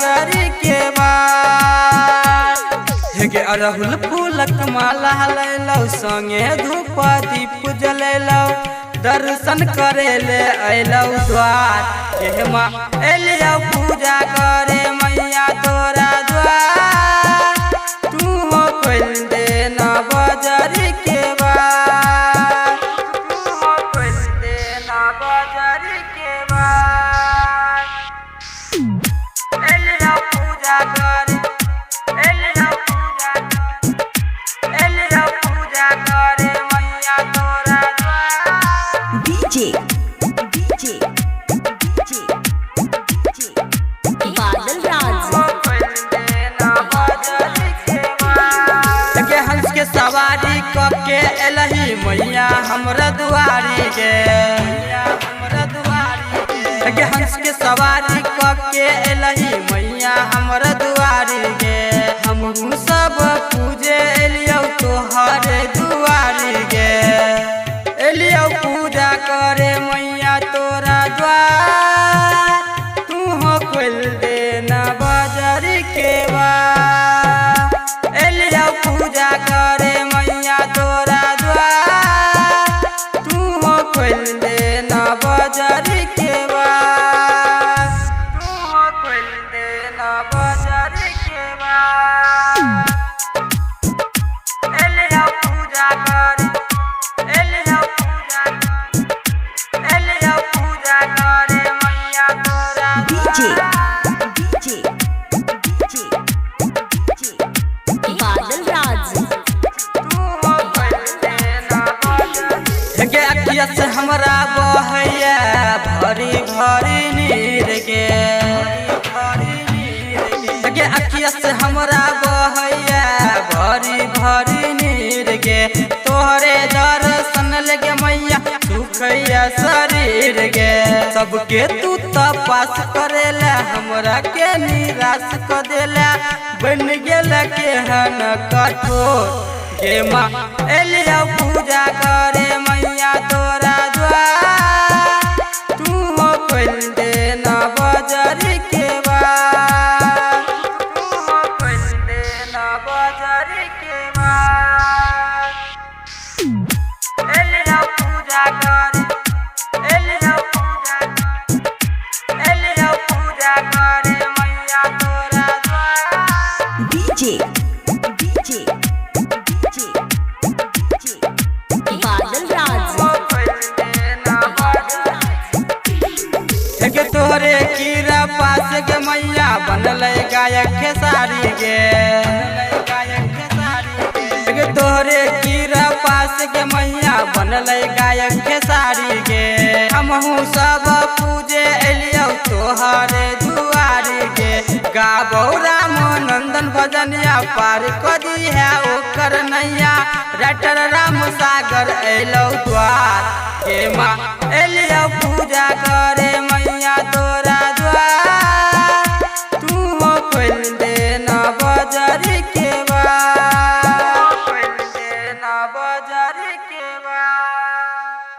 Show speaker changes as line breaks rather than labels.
बजरी के बाद हेगे अरहुल फूलक माला लैलौ संगे धूप दीप जलैलौ दर्शन करे ले अइलौ द्वार हे माँ एलियौ पूजा करे मैया तोरा द्वार तू हो खोल दे न बजरी के बाद तू हो खोल दे न बजरी के बाद एलियौ पूजा करे एलियौ पूजा करे मैया तोरा
डीजे बादल राज
हंस के सवारी कके एलही मैया हमरा दुआरी के हंस के सवारी कके एलही मैया हमरा दुआरी के हम सब पूजे एलियौ तोहरे दुआरी के एलियौ पूजा करे मैया तोरा द्वार तू हो खोल दे न बजरी के बाद एलियौ पूजा करे मैया तोरा द्वार तू हो खोल दे न बजरी के बाद तू हो खोल दे न बजरी के बाद एलियौ पूजा करे एलियौ पूजा करे मैया तोरा
डीजे बादल राज
के अखिया से हमरा बहैया भरी भरी नीर के अखिया से हमरा बहैया भरी भरी नीर के तोहरे दर्शन लगे मैया सुखैया शरीर के सबके तू तपास करेला हमरा के निराश क देला बन गेल के हन कठोर गे माँ एलियौ पूजा करे मैया तोरा द्वार तू हो खोल दे न बजरी के बाद तू हो खोल दे न बजरी के बाद एलियौ पूजा करे एलियौ पूजा करे मैया तोरा द्वार
डीजे बादल राज
के तोहरे कीरा पास के मैया बनल गायक खेसारी के तोहरे कीरा पास के मैया बनल गायक खेसारी के हमहू सब पूजे एलियौ तोहरे दुआरी के गाबौ राम नंदन भजनिया पार कदी है ओकर नैया राइटर राम सागर एलौ द्वार के माँ एलियौ पूजा